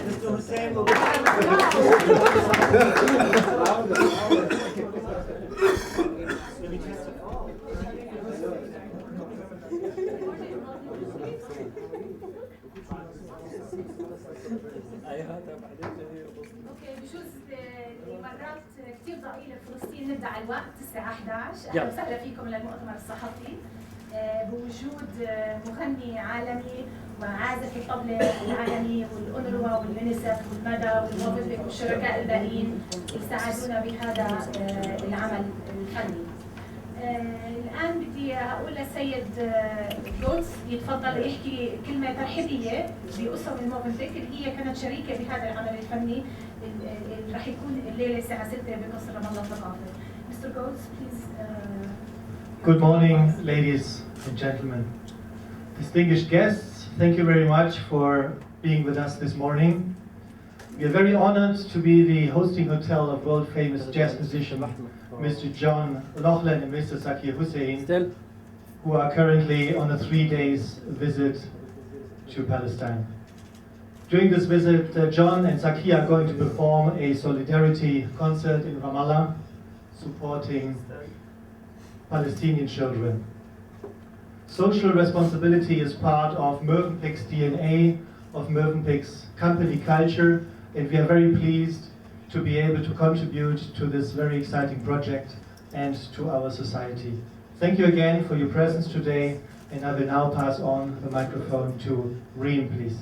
Mr. Hussein will بجوز مرات كثير ضئيلة بفلسطين نبدأ على الوقت الساعة 11. أهلا وسهلا فيكم للمؤتمر الصحفي بوجود مغني عالمي وعازف الطبلة العالمي والأونروا واليونيسف والمدى والموفيك والشركاء الباقيين يساعدونا بهذا العمل الفني. الآن بدي أقول للسيد القدس يتفضل يحكي كلمة ترحيبية بأسر الموفيك اللي هي كانت شريكة بهذا العمل الفني اللي راح يكون الليلة الساعة 6 بقصر رام الله الثقافي. Mr. Goetz, please. Good morning, ladies and gentlemen. Distinguished guests, thank you very much for being with us this morning. We are very honored to be the hosting hotel of world-famous jazz musician Mr. John Laughlin and Mr. Zakir Hussein, who are currently on a 3-day visit to Palestine. During this visit, John and Zakir are going to perform a solidarity concert in Ramallah, supporting Palestinian children. Social responsibility is part of Movenpick's DNA, of Movenpick's company culture, and we are very pleased to be able to contribute to this very exciting project and to our society. Thank you again for your presence today, and I will now pass on the microphone to Reem, please.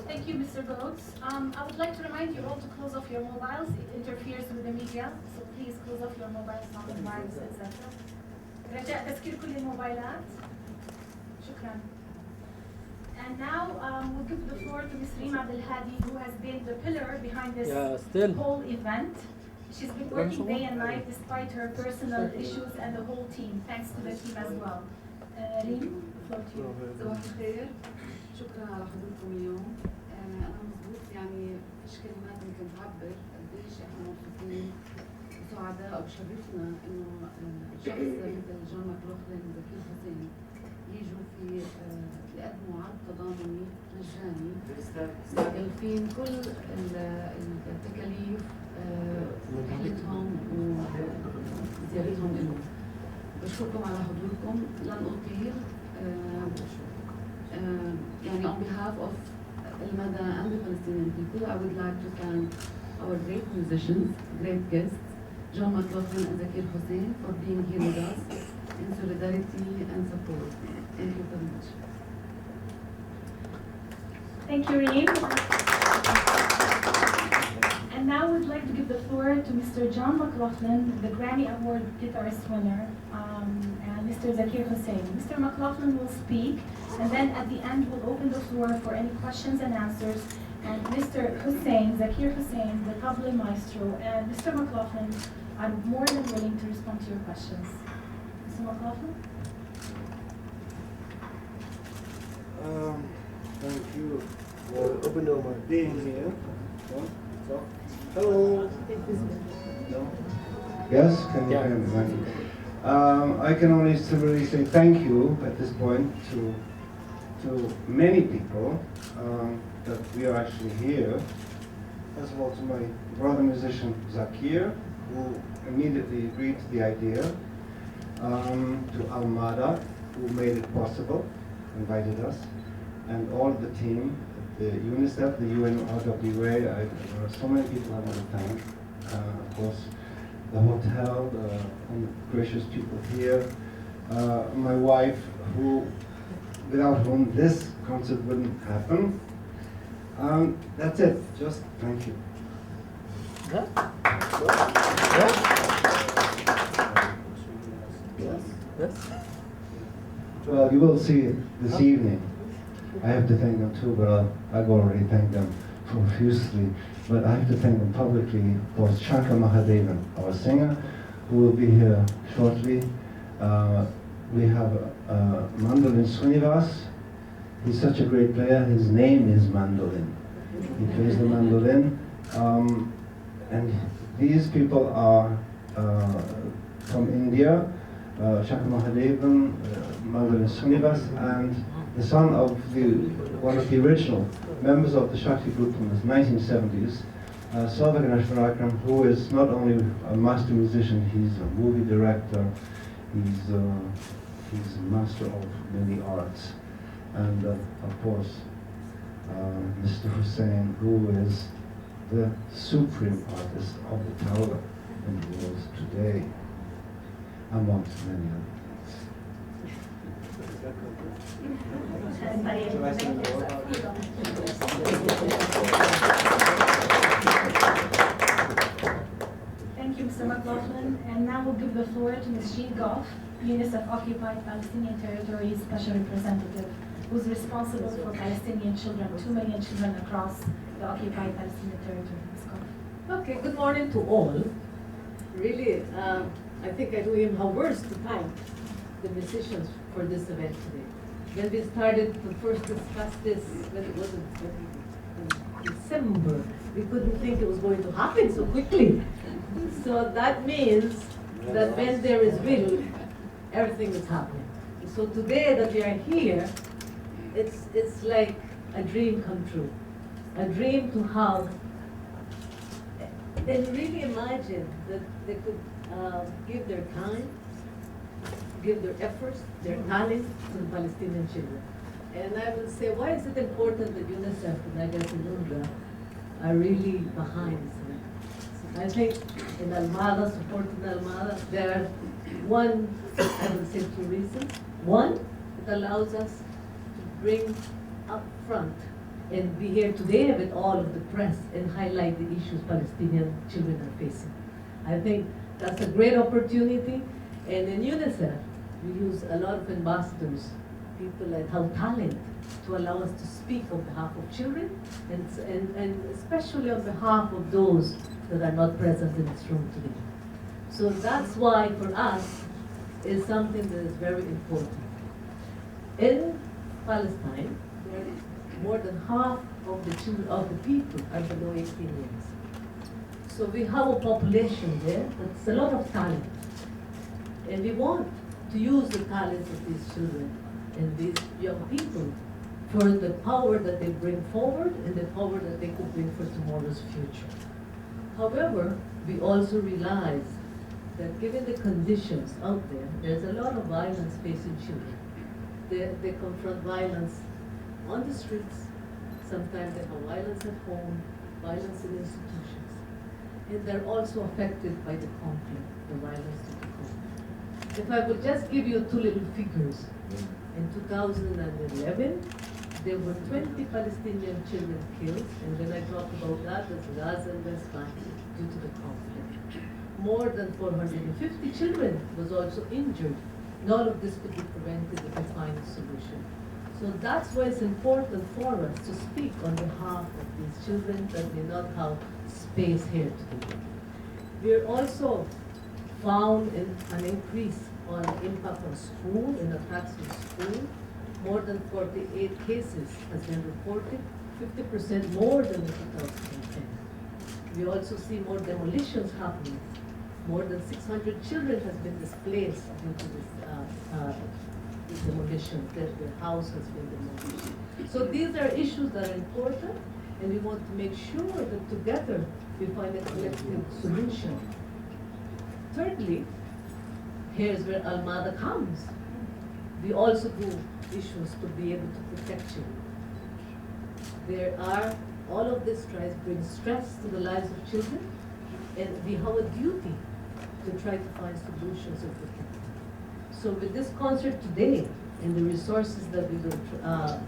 Thank you, Mr. Goetz. I would like to remind you all to close off your mobiles. It interferes with the media, so please close off your mobiles, non-mobiles, etc. رجاء تسكير كل الموبايلات. شكرا. And now we'll give the floor to Ms. Reem Abdelhadi, who has been the pillar behind this whole event. She's been working day and night despite her personal issues and the whole team, thanks to the team as well. Reem, the floor to you. صباح الخير. شكرا على حضوركم اليوم. أنا مضبوط يعني فيش كلمات ممكن تعبر قديش احنا مبسوطين وسعداء وبشرفنا إنه شخص مثل جون ماكلوفين وزكير حسين يجوا في يقدموا عرض تضامني مجاني مستضيفين كل التكاليف رحلتهم وزيارتهم لهم. بشكركم على حضوركم. لن أطيل. يعني on behalf of المدى and the Palestinian people, I would like to thank our great musicians, great guests, John Mclaughlin and Zakir Hussein, for being here with us in solidarity and support. Thank you very much. Thank you, Reem. And now we'd like to give the floor to Mr. John Mclaughlin, the Grammy Award guitarist winner, and Mr. Zakir Hussein. Mr. Mclaughlin will speak, and then at the end we'll open the floor for any questions and answers. And Mr. Hussein, Zakir Hussein, the tabla maestro, and Mr. Mclaughlin are more than willing to respond to your questions. Mr. Mclaughlin? Thank you for opening my being here. So, hello. No? Yes, can you hear me? I can only simply say thank you at this point to many people that we are actually here. First of all, to my brother musician Zakir, who immediately agreed to the idea, to Almada, who made it possible, invited us, and all of the team, the UNICEF, the UNRWA. There are so many people I want to thank. Of course, the hotel, the gracious people here, my wife, without whom this concert wouldn't happen. That's it. Just thank you. Yes. Well, you will see this evening. I have to thank them too, but I've already thanked them profusely. But I have to thank them publicly for Shankar Mahadevan, our singer, who will be here shortly. We have Mandolin Srinivas. He's such a great player. His name is Mandolin. He plays the mandolin. And these people are from India. Shakti Mother Sunivas, and the son of one of the original members of the Shakti group from the 1970s, Ganesh Varakram, who is not only a master musician, he's a movie director, he's a master of many arts, and of course Mr. Hussein, who is the supreme artist of the Tawla in the world today, amongst many other Thank you, Mr. Mclaughlin. And now we'll give the floor to Ms. Jean Goff, UNICEF Occupied Palestinian Territories Special Representative, who's responsible for Palestinian children, 2 million children across the occupied Palestinian territory. Ms. Goff. Okay, good morning to all. Really, I think I don't even have words to thank the musicians for this event today. When we started to first discuss this, when it was in December, we couldn't think it was going to happen so quickly. So that means that when there is will, everything is happening. So today that we are here, it's like a dream come true. A dream to have, and really imagine that they could give their time, give their efforts, their talent to the Palestinian children. And I will say, why is it important that UNICEF and I guess UNRWA are really behind this event? I think in Almada, supporting Almada, there are I would say 2 reasons. One, it allows us to bring up front and be here today with all of the press and highlight the issues Palestinian children are facing. I think that's a great opportunity. And in UNICEF, we use a lot of ambassadors, people that have talent, to allow us to speak on behalf of children and especially on behalf of those that are not present in this room today. So that's why for us is something that is very important. In Palestine, more than half of the children of the people are below 18 years. So we have a population there that's a lot of talent. And we want to use the talents of these children and these young people for the power that they bring forward and the power that they could bring for tomorrow's future. However, we also realize that given the conditions out there, there's a lot of violence facing children. They confront violence on the streets. Sometimes they have violence at home, violence in institutions. And they're also affected by the conflict, the violence of the conflict. If I would just give you 2 little figures. In 2011, there were 20 Palestinian children killed, and when I talk about that, it's Gaza and West Bank due to the conflict. More than 450 children was also injured. None of this could be prevented if we find a solution. So that's why it's important for us to speak on behalf of these children that may not have space here today. We're also found an increase on impact on school and attacks on school. More than 48 cases has been reported, 50% more than in 2010. We also see more demolitions happening. More than 600 children has been displaced due to this demolition, that their house has been demolished. So these are issues that are important, and we want to make sure that together we find a collective solution. Thirdly, here's where Almada comes. We also do issues to be able to protect children. All of this brings stress to the lives of children, and we have a duty to try to find solutions and protect them. So with this concert today, and the resources that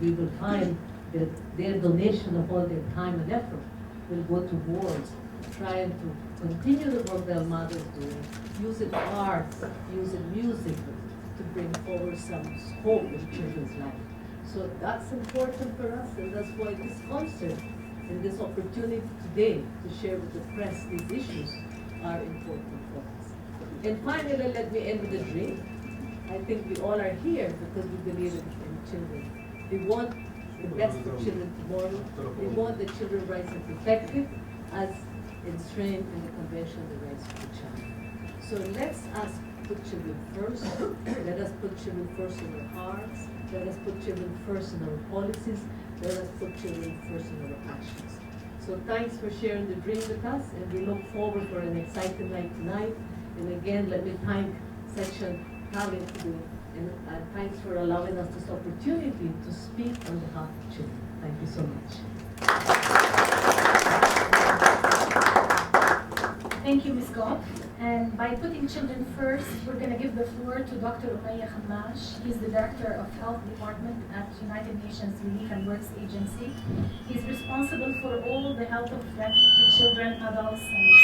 we will find, that their donation of all their time and effort will go towards trying to continue the work that Almada is doing, using arts, using music to bring forward some hope in children's life. So that's important for us, and that's why this concert and this opportunity today to share with the press these issues are important for us. And finally, let me end with a dream. I think we all are here because we believe in children. We want the best for children tomorrow. We want the children's rights to be protected as enshrined in the Convention on the Rights of the Child. So let's us put children first. Let us put children first in our hearts. Let us put children first in our policies. Let us put children first in our actions. So thanks for sharing the dream with us, and we look forward for an exciting night tonight. And again, let me thank Section Talent today, and thanks for allowing us this opportunity to speak on behalf of children. Thank you so much. Thank you, Ms. Goff. And by putting children first, we're going to give the floor to Dr. Umayya Khammash. He's the Director of Health Department at United Nations Relief and Works Agency. He's responsible for all the health of refugee children, adults, and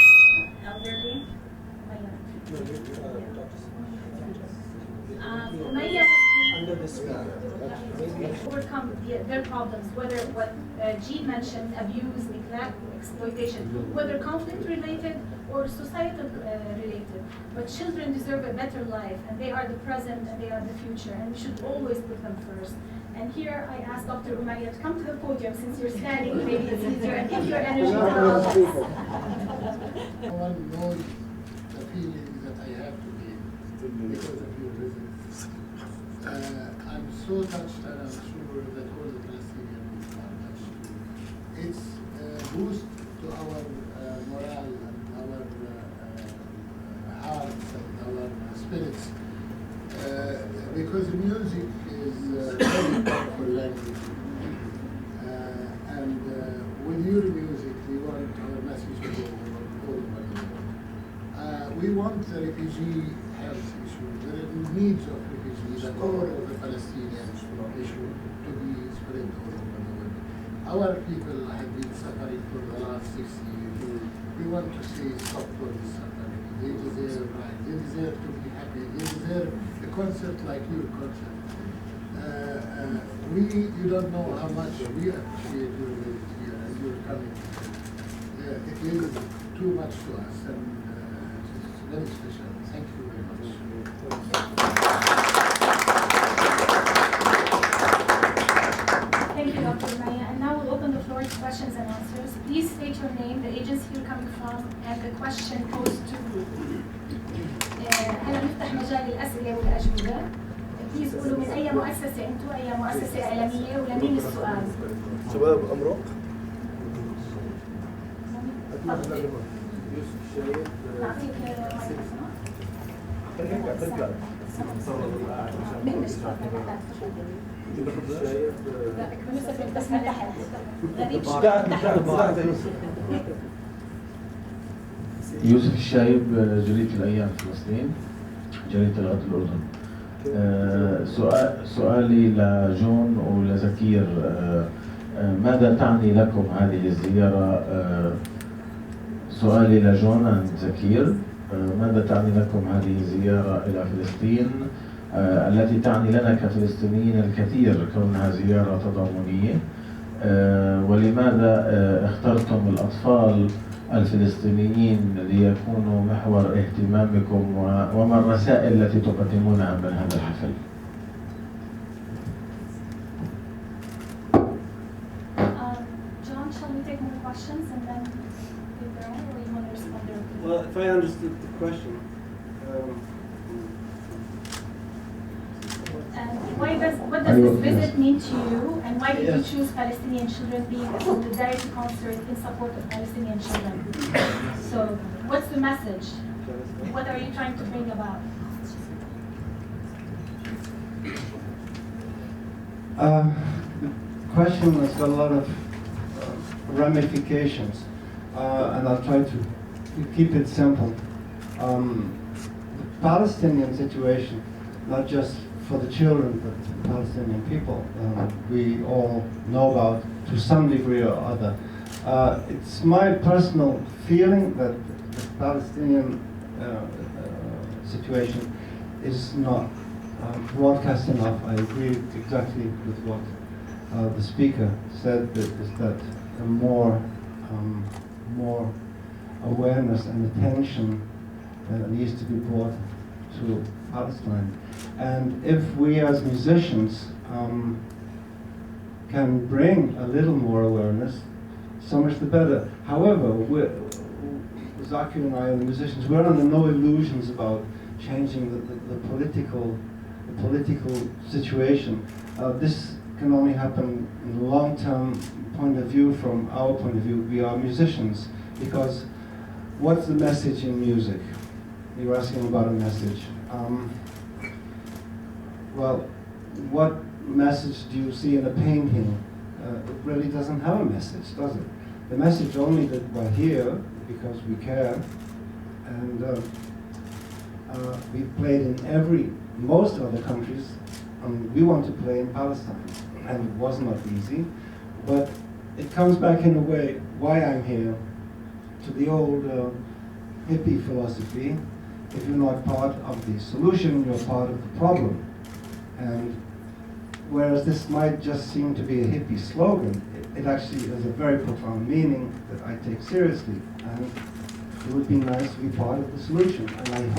elderly. Umayya Under this overcome their problems, whether what Jean mentioned, abuse, neglect, exploitation, whether conflict related or societal related. But children deserve a better life, and they are the present and they are the future, and we should always put them first. And here I ask Dr. Umayya to come to the podium, since you're standing, maybe it's easier, and give your energy to all of us. One knows the feeling that I have today because of your visit. I'm so touched, and I'm sure that all the Palestinians are touched too. It's a boost to our morale and our hearts and our spirits, because music is a very powerful language. And with your music, we want our message to go all over the world. We want the refugee health issue, the needs of refugees, the core of the Palestinian issue to be spread all over the world. Our people have been suffering for the last 6 years. We want to say stop all this suffering. They deserve right. They deserve to be happy. They deserve a concert like your concert. You don't know how much we appreciate your visit here and your coming. It is too much to us, and it's very special. Thank you very much. Thank you, Dr. Umayya. And now we'll open the floor to questions and answers. Please state your name, the agency you're coming from, and the question posed to you. هلا نفتح مجال الأسئلة والأجوبة. بليز قولوا من أي مؤسسة أنتم، أي مؤسسة إعلامية، ولمين السؤال؟ شباب أمرق. نعطيك مايكروفون. بس من تحت. غريب يوسف الشايب، جريدة الأيام فلسطين، جريدة الغد الأردن. سؤالي لجون ولزكير، ماذا تعني لكم هذه الزيارة؟ سؤالي لجون وزكير، ماذا تعني لكم هذه الزيارة إلى فلسطين التي تعني لنا كفلسطينيين الكثير كونها زيارة تضامنية؟ ولماذا اخترتم الأطفال الفلسطينيين ليكونوا محور اهتمامكم، وما الرسائل التي تقدمونها من هذا الحفل؟ John, shall we take more questions and then give their own, or you want to respond directly? Well, if I understood the question, what does this visit mean to you, and why did you choose Palestinian children being a solidarity concert in support of Palestinian children? So, what's the message? What are you trying to bring about? The question has got a lot of ramifications, and I'll try to keep it simple. The Palestinian situation, not just for the children, but the Palestinian people, we all know about to some degree or other. It's my personal feeling that the Palestinian situation is not broadcast enough. I agree exactly with what the speaker said, is that more awareness and attention needs to be brought to Palestine. And if we as musicians can bring a little more awareness, so much the better. However, Wazakir and I, the musicians, we're under no illusions about changing the political situation. This can only happen in the long-term point of view. From our point of view, we are musicians, because what's the message in music? You're asking about a message. Well, what message do you see in a painting? It really doesn't have a message, does it? The message only that we're here because we care, and we've played in most other countries. We want to play in Palestine, and it was not easy, but it comes back in a way why I'm here, to the old hippie philosophy. If you're not part of the solution, you're part of the problem. And whereas this might just seem to be a hippie slogan, it actually has a very profound meaning that I take seriously. And it would be nice to be part of the solution. And I would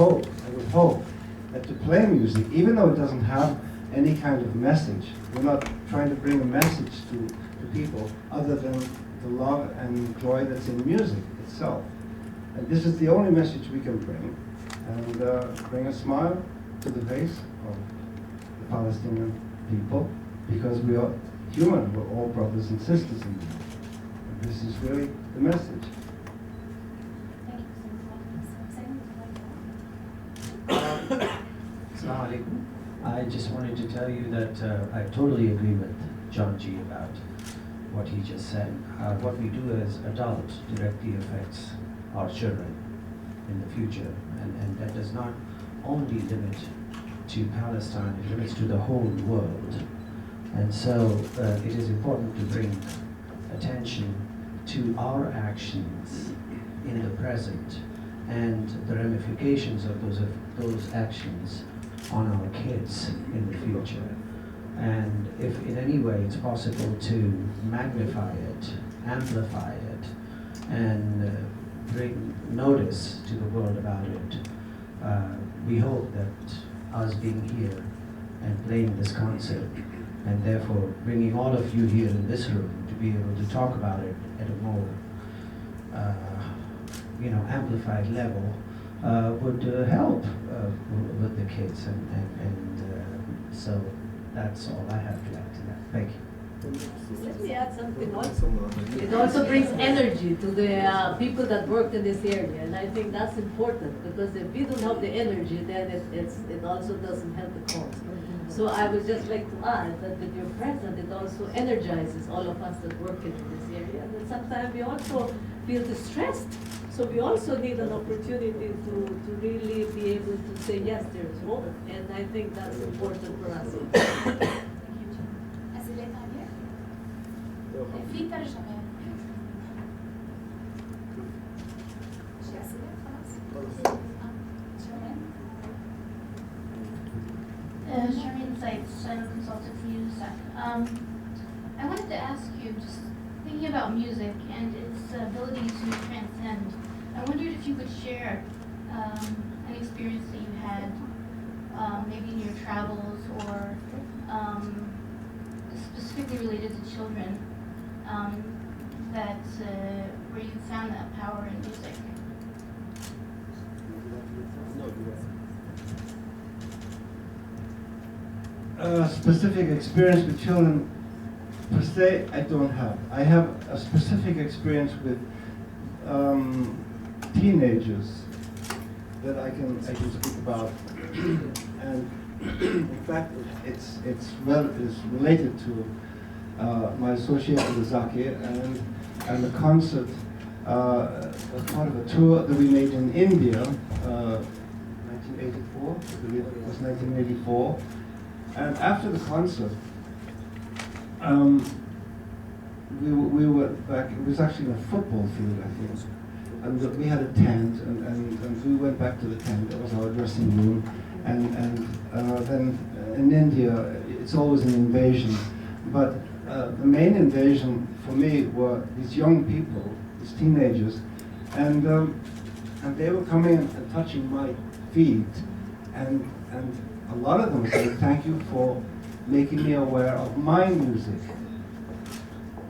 hope that to play music, even though it doesn't have any kind of message, we're not trying to bring a message to people other than the love and joy that's in music itself. And this is the only message we can bring, and bring a smile to the face of the Palestinian people, because we are human, we're all brothers and sisters in this. And this is really the message. Assalamu alaikum. I just wanted to tell you that I totally agree with John G about what he just said. What we do as adults directly affects our children in the future, and that does not only limit to Palestine, it limits to the whole world. And so it is important to bring attention to our actions in the present and the ramifications of those actions on our kids in the future. And if in any way it's possible to magnify it, amplify it, and bring notice to the world about it, we hope that us being here and playing this concert, and therefore bringing all of you here in this room to be able to talk about it at a more amplified level, would help with the kids, and so that's all I have to add to that. Thank you. Let me add something also. It also brings energy to the people that work in this area, and I think that's important, because if we don't have the energy, then it also doesn't help the cause. So I would just like to add that with your presence, it also energizes all of us that work in this area. And sometimes we also feel distressed. So we also need an opportunity to really be able to say, yes, there's hope. And I think that's important for us. أسئلة ثانية؟ في ترجمة. شي أسئلة خلاص؟ Sharmeen Seitz, I'm a consultant for UNICEF. I wanted to ask you, just thinking about music and its ability to transcend, I wondered if you could share an experience that you had, maybe in your travels or specifically related to children, where you found that power in music. Specific experience with children per se, I don't have. I have a specific experience with teenagers that I can speak about, and in fact, it's related to my association with Wazakir and the concert, as part of a tour that we made in India, 1984. It was 1984. And after the concert, we were back. It was actually in a football field, I think. And we had a tent, and we went back to the tent. That was our dressing room. And then in India, it's always an invasion. But the main invasion for me were these young people, these teenagers, and they were coming and touching my feet, and a lot of them said, "Thank you for making me aware of my music."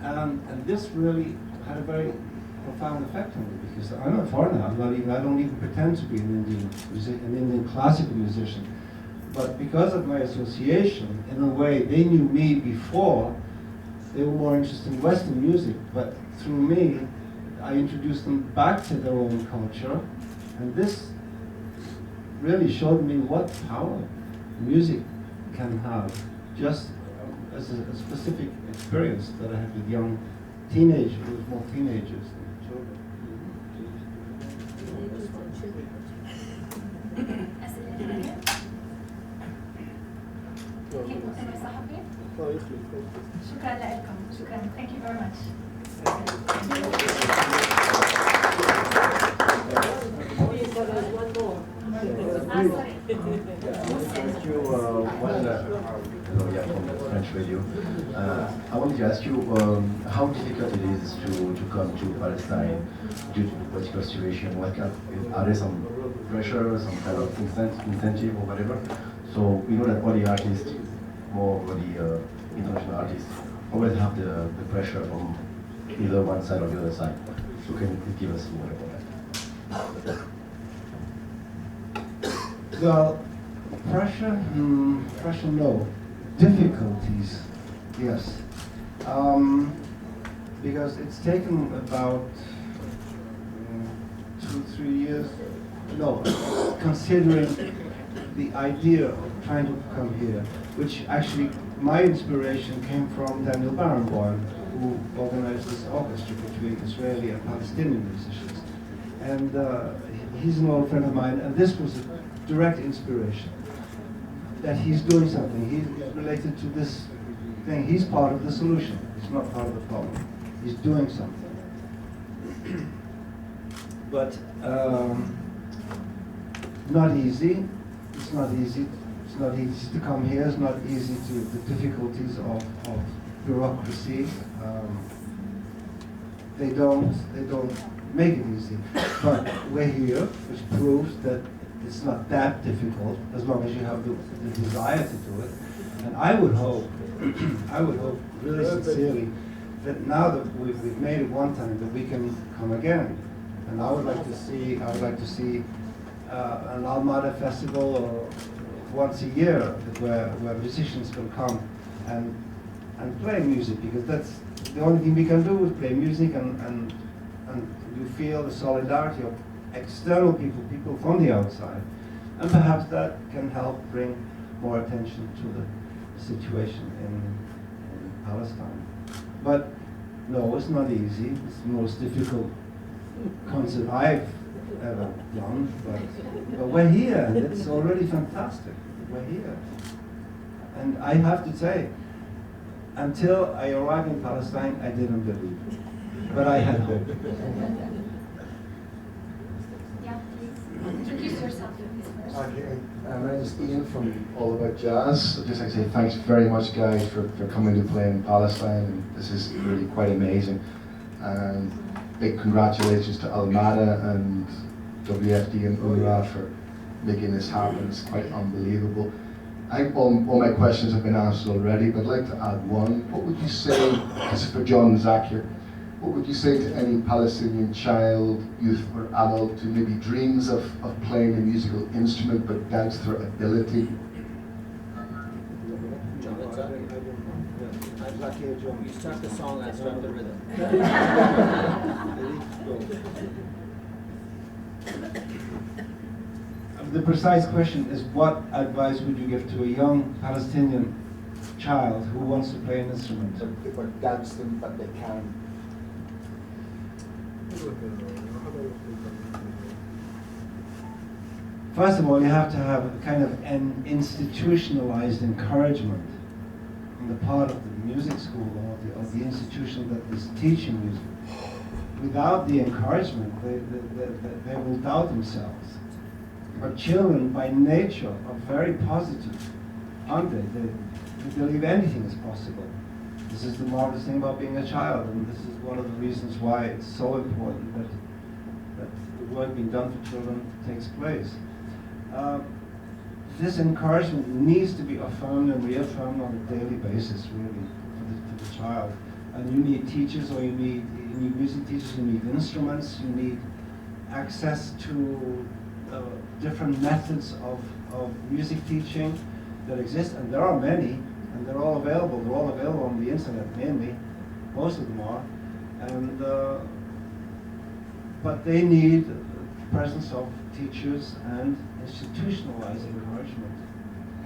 And this really had a very profound effect on me because I'm a foreigner. I don't even pretend to be an Indian classical musician. But because of my association, in a way, they knew me before. They were more interested in Western music, but through me, I introduced them back to their own culture, and this really showed me what power music can have, just as a specific experience that I had with young teenagers, with more teenagers than children. موتمر صحفي. شكرا لكم. شكرا. Thank you very much. One more. Sorry. Thank you. From the French radio. I wanted to ask you how difficult it is to come to Palestine due to the political situation. What kind of, are there some pressure, some kind of incentive or whatever? So we know that all the artists, more the international artists, always have the pressure from either one side or the other side. So can you give us more about that? Well, pressure, pressure, no. Difficulties, yes. Because it's taken about 2-3 years, no, considering the idea of trying to come here, which actually my inspiration came from Daniel Barenboim, who organized this orchestra between Israeli and Palestinian musicians. And he's an old friend of mine, and this was a direct inspiration, that he's doing something. He's related to this thing. He's part of the solution. He's not part of the problem. He's doing something. But not easy. It's not easy. It's not easy to come here. It's not easy to the difficulties of bureaucracy. They don't make it easy. But we're here, which proves that it's not that difficult as long as you have the desire to do it. And I would hope really sincerely that now that we've made it one time, that we can come again. And I would like to see an Almada festival or once a year where musicians can come and play music, because that's the only thing we can do is play music, and you feel the solidarity of external people from the outside, and perhaps that can help bring more attention to the situation in Palestine. But no, it's not easy. It's the most difficult concert I've ever done, but we're here, and it's already fantastic. We're here. And I have to say, until I arrived in Palestine, I didn't believe it. But I had hope. Introduce yourself, please, first. Okay, my name is Ian from All About Jazz. I'd just like to say thanks very much, guys, for coming to play in Palestine. And this is really quite amazing. And big congratulations to Almada and WFD and UNRWA for making this happen. It's quite unbelievable. I think all my questions have been answered already, but I'd like to add one. What would you say, this is for John Zakir, what would you say to any Palestinian child, youth or adult who maybe dreams of playing a musical instrument but doubts their ability? You start the song, I start the rhythm. The precise question is, what advice would you give to a young Palestinian child who wants to play an instrument? Or doubts them, but they can. First of all, you have to have a kind of an institutionalized encouragement on the part of the music school or the institution that is teaching music. Without the encouragement, they will doubt themselves. But children, by nature, are very positive, aren't they? They believe anything is possible. This is the marvelous thing about being a child, and this is one of the reasons why it's so important that the work being done for children takes place. This encouragement needs to be affirmed and reaffirmed on a daily basis, really, for the child. And you need teachers, or you need music teachers, you need instruments, you need access to different methods of music teaching that exist, and there are many, and they're all available. They're all available on the internet, mainly. Most of them are. And but they need the presence of teachers and institutionalized encouragement.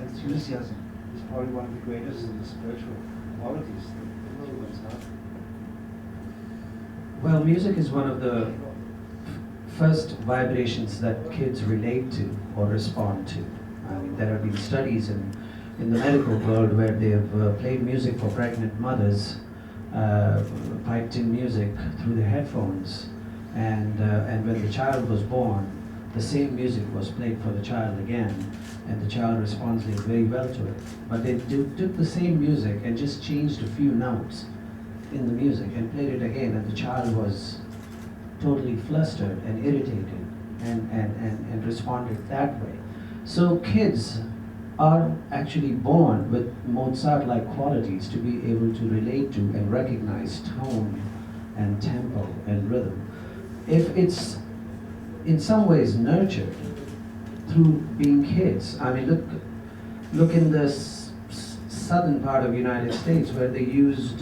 Enthusiasm is probably one of the greatest spiritual qualities that humans have. Well, music is one of the first vibrations that kids relate to or respond to. I mean, there have been studies in the medical world where they have played music for pregnant mothers, piped in music through the headphones, and when the child was born, the same music was played for the child again, and the child responded very well to it. But they took the same music and just changed a few notes in the music and played it again, and the child was totally flustered and irritated and responded that way. So kids are actually born with Mozart-like qualities to be able to relate to and recognize tone and tempo and rhythm. If it's in some ways nurtured through being kids, I mean, look in the southern part of the United States where they used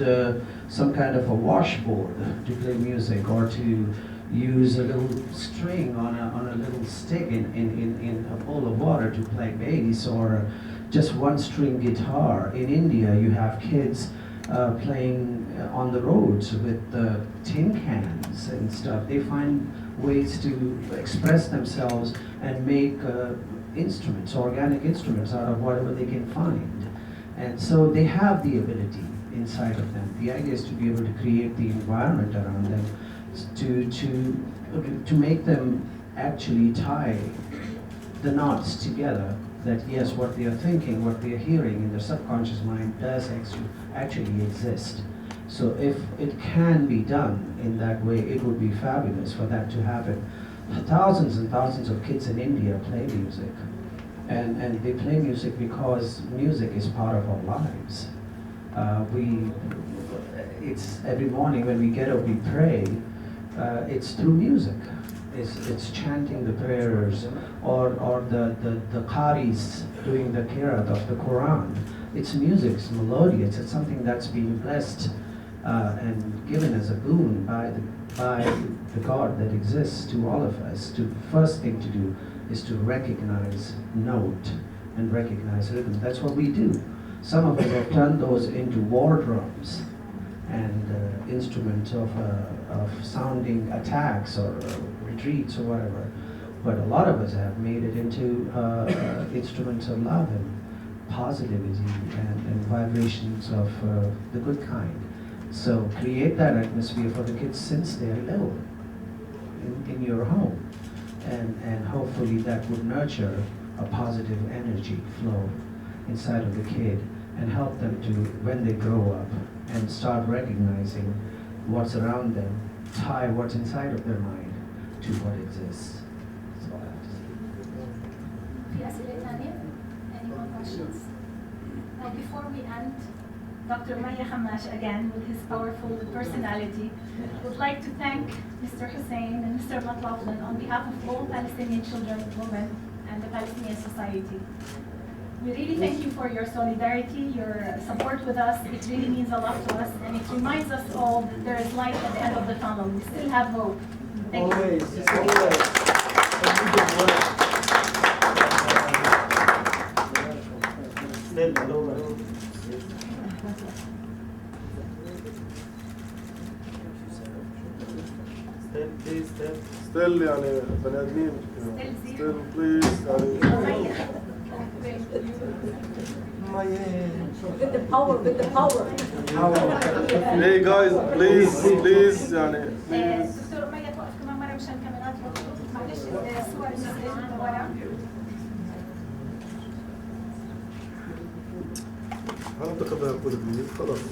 some kind of a washboard to play music, or to use a little string on a little stick in a bowl of water to play bass, or just one string guitar. In India, you have kids playing on the roads with tin cans and stuff. They find ways to express themselves and make instruments, organic instruments, out of whatever they can find. And so they have the ability inside of them. The idea is to be able to create the environment around them to make them actually tie the knots together, that yes, what they are thinking, what they are hearing in their subconscious mind does actually exist. So if it can be done in that way, it would be fabulous for that to happen. Thousands and thousands of kids in India play music, and they play music because music is part of our lives. It's every morning when we get up, we pray. It's through music. It's chanting the prayers, or the qaris doing the qiraat of the Quran. It's music, it's melodious, it's something that's been blessed and given as a boon by the God that exists to all of us. The first thing to do is to recognize note and recognize rhythm. That's what we do. Some of us have turned those into war drums and instruments of sounding attacks or retreats or whatever. But a lot of us have made it into instruments of love and positivity and vibrations of the good kind. So create that atmosphere for the kids since they're little in your home. And hopefully that would nurture a positive energy flow inside of the kid and help them to, when they grow up and start recognizing what's around them, tie what's inside of their mind to what exists. That's all I have to say. في أسئلة ثانية? Any more questions? Now, before we end, Dr. Maya Khamash, again, with his powerful personality, would like to thank Mr. Hussein and Mr. Matlaflan on behalf of all Palestinian children, women, and the Palestinian society. We really thank you for your solidarity, your support with us. It really means a lot to us, and it reminds us all that there is light at the end of the tunnel. We still have hope. Thank you. Always. Still يعني بني آدمين. Still please يعني. With the power, with the power. Hey guys, please يعني. دكتور ميا توقف كمان مرة مشان الكاميرات معلش الصور نزلت من ورا. أنا أعتقد هاخذ بليز خلاص.